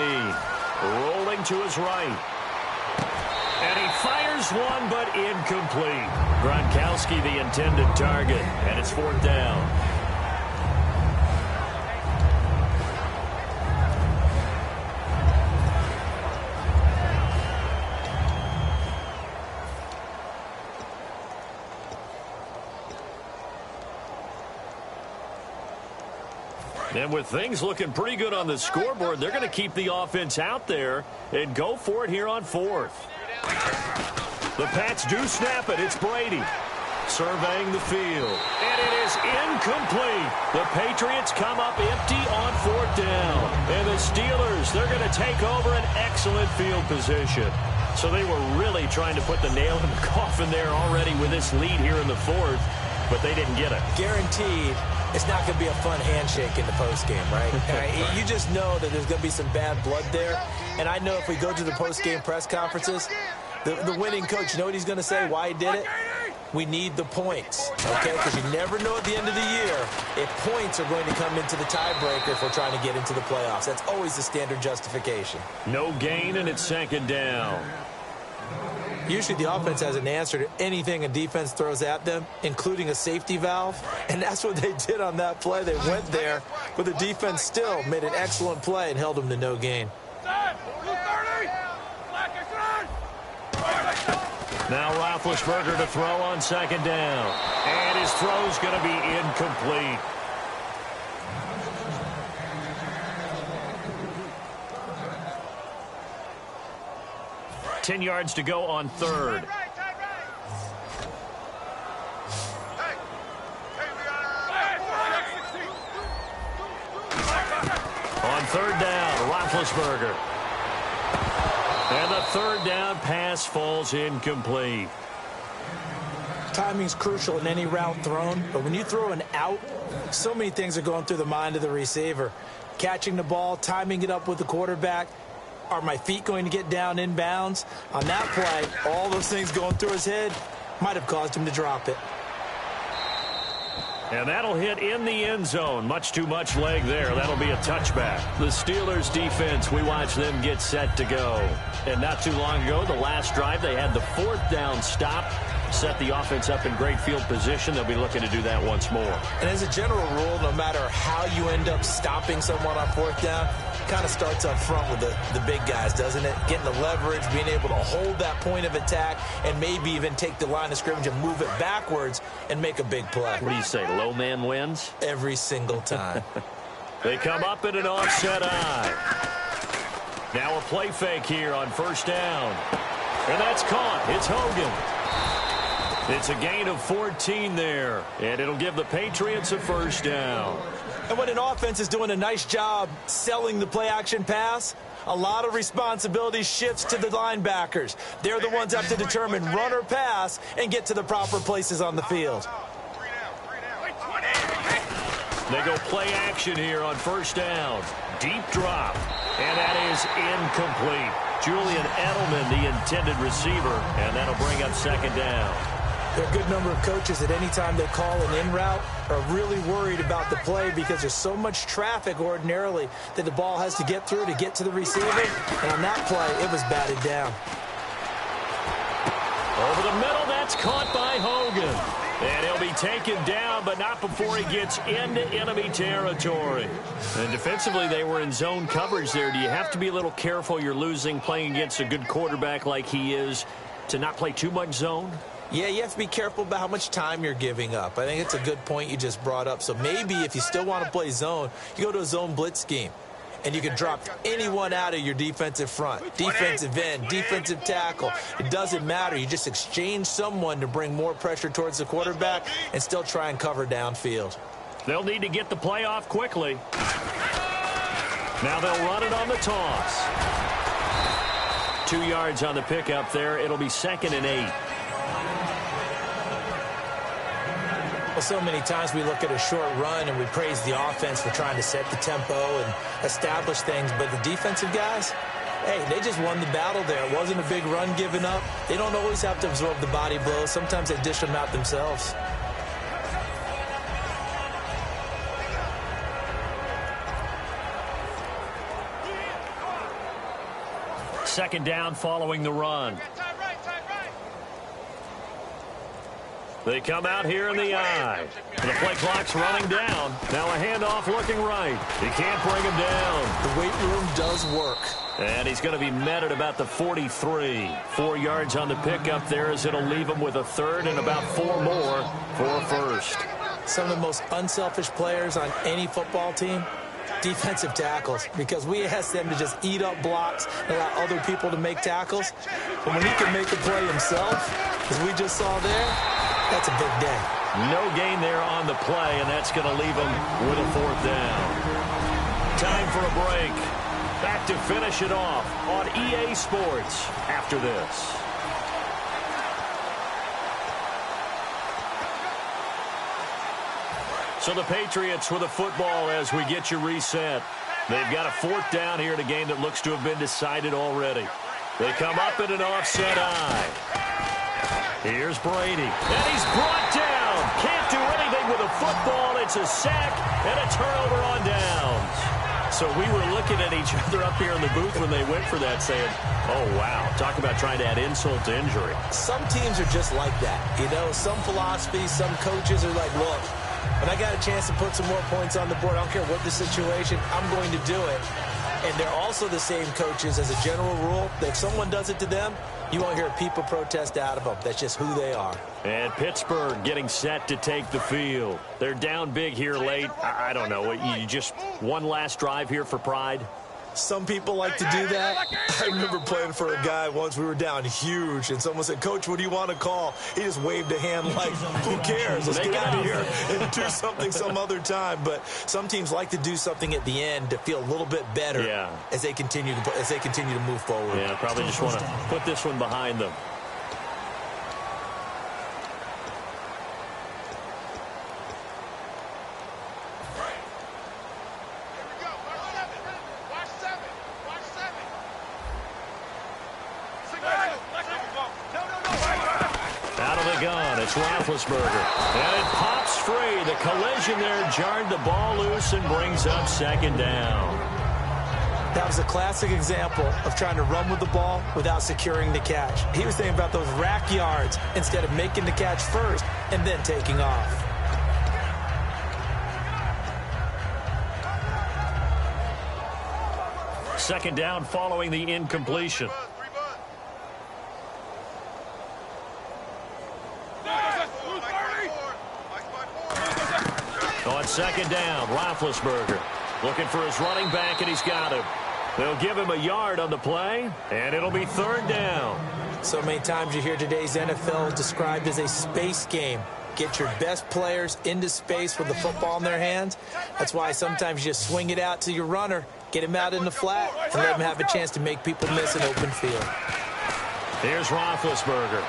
Rolling to his right. And he fires one, but incomplete. Gronkowski the intended target, and it's 4th down. And with things looking pretty good on the scoreboard, they're going to keep the offense out there and go for it here on 4th. The Pats do snap it. It's Brady surveying the field. And it is incomplete. The Patriots come up empty on 4th down. And the Steelers, they're going to take over an excellent field position. So they were really trying to put the nail in the coffin there already with this lead here in the 4th, but they didn't get it. Guaranteed. It's not going to be a fun handshake in the postgame, right? You just know that there's going to be some bad blood there. And I know if we go to the postgame press conferences, the winning coach, you know what he's going to say, why he did it? We need the points, okay? Because you never know at the end of the year if points are going to come into the tiebreaker if we're trying to get into the playoffs. That's always the standard justification. No gain, and it's 2nd down. Usually the offense has an answer to anything a defense throws at them, including a safety valve. And that's what they did on that play. They went there, but the defense still made an excellent play and held them to no gain. Now Roethlisberger to throw on 2nd down. And his throw's going to be incomplete. Ten yards to go on 3rd. On 3rd down, Roethlisberger. And the 3rd down pass falls incomplete. Timing's crucial in any route thrown, but when you throw an out, so many things are going through the mind of the receiver. Catching the ball, timing it up with the quarterback. Are my feet going to get down inbounds? On that play, all those things going through his head might have caused him to drop it. And that'll hit in the end zone. Much too much leg there. That'll be a touchback. The Steelers defense, we watch them get set to go. And not too long ago, the last drive, they had the 4th down stop. Set the offense up in great field position. They'll be looking to do that once more. And as a general rule, no matter how you end up stopping someone on 4th down, kind of starts up front with the big guys, doesn't it? Getting the leverage, being able to hold that point of attack, and maybe even take the line of scrimmage and move it backwards and make a big play. What do you say, low man wins? Every single time. They come up in an offset eye. Now a play fake here on 1st down. And that's caught. It's Hogan. It's a gain of 14 there, and it'll give the Patriots a 1st down. And when an offense is doing a nice job selling the play-action pass, a lot of responsibility shifts to the linebackers. They're the ones that have to determine run or pass and get to the proper places on the field. They go play action here on 1st down. Deep drop, and that is incomplete. Julian Edelman, the intended receiver, and that'll bring up 2nd down. There are a good number of coaches that any time they call an in route are really worried about the play because there's so much traffic ordinarily that the ball has to get through to get to the receiver. And on that play, it was batted down. Over the middle, that's caught by Hogan. And he'll be taken down, but not before he gets into enemy territory. And defensively, they were in zone coverage there. Do you have to be a little careful you're losing playing against a good quarterback like he is to not play too much zone? Yeah, you have to be careful about how much time you're giving up. I think it's a good point you just brought up. So maybe if you still want to play zone, you go to a zone blitz scheme. And you can drop anyone out of your defensive front, defensive end, defensive tackle. It doesn't matter. You just exchange someone to bring more pressure towards the quarterback and still try and cover downfield. They'll need to get the play off quickly. Now they'll run it on the toss. 2 yards on the pickup there. It'll be 2nd and 8. Well, so many times we look at a short run and we praise the offense for trying to set the tempo and establish things, but the defensive guys, hey, they just won the battle there. It wasn't a big run given up. They don't always have to absorb the body blows. Sometimes they dish them out themselves. Second down following the run. They come out here in the eye. The play clock's running down. Now a handoff looking right. He can't bring him down. The weight room does work. And he's going to be met at about the 43. 4 yards on the pickup there as it'll leave him with a third and about 4 more for a first. Some of the most unselfish players on any football team, defensive tackles, because we ask them to just eat up blocks and allow other people to make tackles. But when he can make a play himself, as we just saw there, that's a big day. No gain there on the play, and that's going to leave him with a 4th down. Time for a break. Back to finish it off on EA Sports after this. So the Patriots with a football as we get you reset. They've got a 4th down here in a game that looks to have been decided already. They come up in an offset eye. Here's Brady, and he's brought down. Can't do anything with a football. It's a sack and a turnover on downs. So we were looking at each other up here in the booth when they went for that saying, oh, wow, talk about trying to add insult to injury. Some teams are just like that. You know, some philosophies, some coaches are like, look, when I got a chance to put some more points on the board, I don't care what the situation, I'm going to do it. And they're also the same coaches as a general rule that if someone does it to them, you won't hear people protest out of them. That's just who they are. And Pittsburgh getting set to take the field. They're down big here late. I don't know. You just one last drive here for pride? Some people like to do that. I remember playing for a guy once. We were down huge, and someone said, Coach, what do you want to call? He just waved a hand like, who cares? Let's get out of here and do something some other time. But some teams like to do something at the end to feel a little bit better as they continue to move forward. Yeah, probably just want to put this one behind them. It's Roethlisberger, and it pops free. The collision there jarred the ball loose and brings up 2nd down. That was a classic example of trying to run with the ball without securing the catch. He was thinking about those rack yards instead of making the catch first and then taking off. Second down following the incompletion. On 2nd down, Roethlisberger looking for his running back, and he's got him. They'll give him a yard on the play, and it'll be 3rd down. So many times you hear today's NFL described as a space game. Get your best players into space with the football in their hands. That's why sometimes you just swing it out to your runner, get him out in the flat, and let him have a chance to make people miss an open field. Here's Roethlisberger,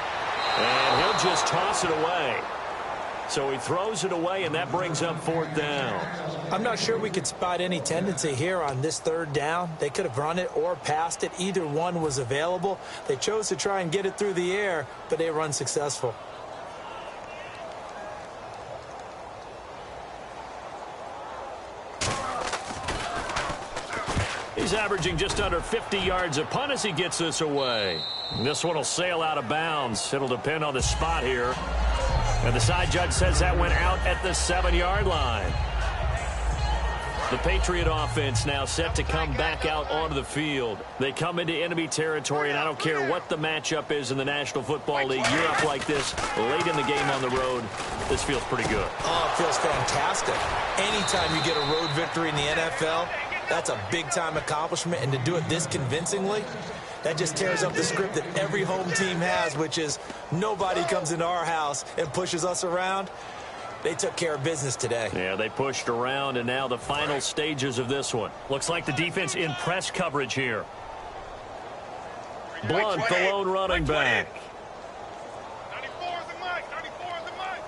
and he'll just toss it away. So he throws it away, and that brings up 4th down. I'm not sure we could spot any tendency here on this 3rd down. They could have run it or passed it. Either one was available. They chose to try and get it through the air, but they were unsuccessful. He's averaging just under 50 yards a punt as he gets this away. This one will sail out of bounds. It'll depend on the spot here. And the side judge says that went out at the 7-yard line. The Patriot offense now set to come back out onto the field. They come into enemy territory, and I don't care what the matchup is in the National Football League. You're up like this late in the game on the road. This feels pretty good. Oh, it feels fantastic. Anytime you get a road victory in the NFL, that's a big-time accomplishment. And to do it this convincingly, that just tears up the script that every home team has, which is nobody comes into our house and pushes us around. They took care of business today. Yeah, they pushed around, and now the final stages of this one. Looks like the defense in press coverage here. Blunt, the lone running back. 94 is the mic. 94 is the mic.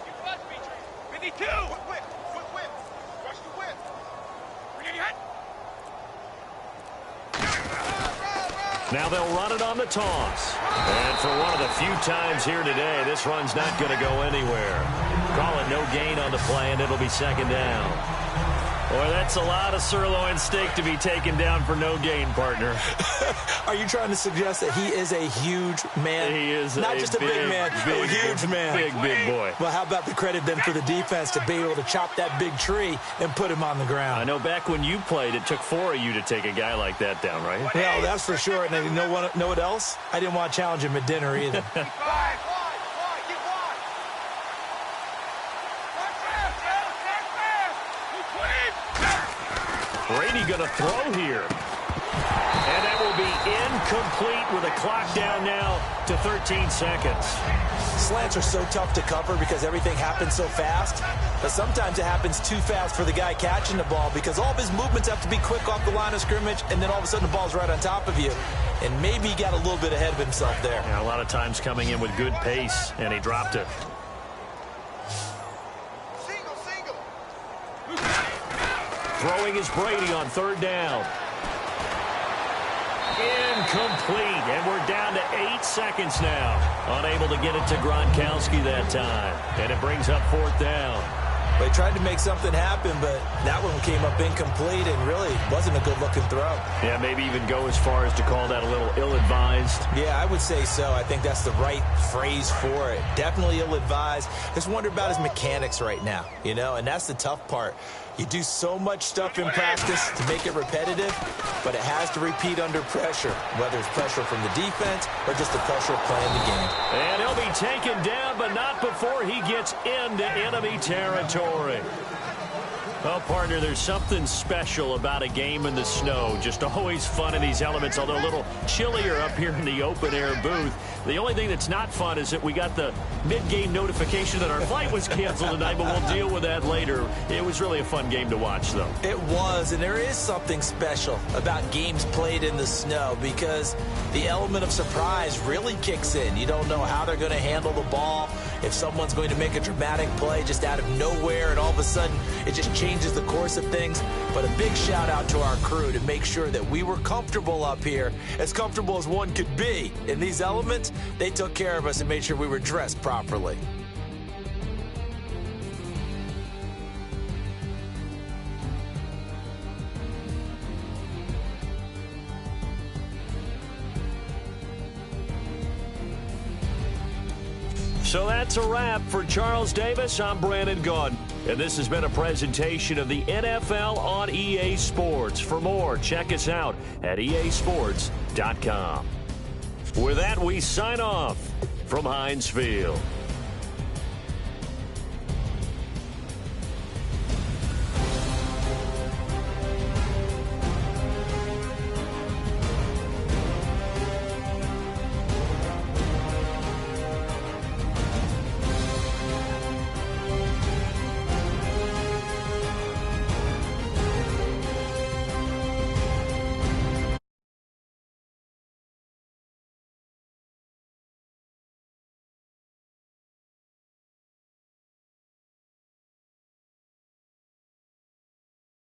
You clutch me, Tree. 52. Whip. Rush the whip. Bring in your head. Now they'll run it on the toss. And for one of the few times here today, this run's not going to go anywhere. Call it no gain on the play, and it'll be second down. Boy, that's a lot of sirloin steak to be taken down for no gain, partner. Are you trying to suggest that he is a huge man? He is not just a big man, a huge man. Big boy. Well, how about the credit then for the defense to be able to chop that big tree and put him on the ground? I know back when you played, it took 4 of you to take a guy like that down, right? Well, that's for sure. And you know what else? I didn't want to challenge him at dinner either. Brady going to throw here. And that will be incomplete with a clock down now to 13 seconds. Slants are so tough to cover because everything happens so fast. But sometimes it happens too fast for the guy catching the ball because all of his movements have to be quick off the line of scrimmage, and then all of a sudden the ball's right on top of you. And maybe he got a little bit ahead of himself there. Yeah, a lot of times coming in with good pace, and he dropped it. Throwing is Brady on third down. Incomplete, and we're down to 8 seconds now. Unable to get it to Gronkowski that time, and it brings up fourth down. They tried to make something happen, but that one came up incomplete and really wasn't a good-looking throw. Yeah, maybe even go as far as to call that a little ill-advised. Yeah, I would say so. I think that's the right phrase for it. Definitely ill-advised. Just wonder about his mechanics right now, you know, and that's the tough part. You do so much stuff in practice to make it repetitive, but it has to repeat under pressure, whether it's pressure from the defense or just the pressure of playing the game. And he'll be taken down, but not before he gets into enemy territory. Well, partner, there's something special about a game in the snow. Just always fun in these elements, although a little chillier up here in the open-air booth. The only thing that's not fun is that we got the mid-game notification that our flight was canceled tonight, but we'll deal with that later. It was really a fun game to watch, though. It was, and there is something special about games played in the snow because the element of surprise really kicks in. You don't know how they're going to handle the ball, if someone's going to make a dramatic play just out of nowhere, and all of a sudden it just changes the course of things. But a big shout out to our crew to make sure that we were comfortable up here, as comfortable as one could be. In these elements, they took care of us and made sure we were dressed properly. So that's a wrap for Charles Davis. I'm Brandon Gaudin, and this has been a presentation of the NFL on EA Sports. For more, check us out at easports.com. With that, we sign off from Heinz Field.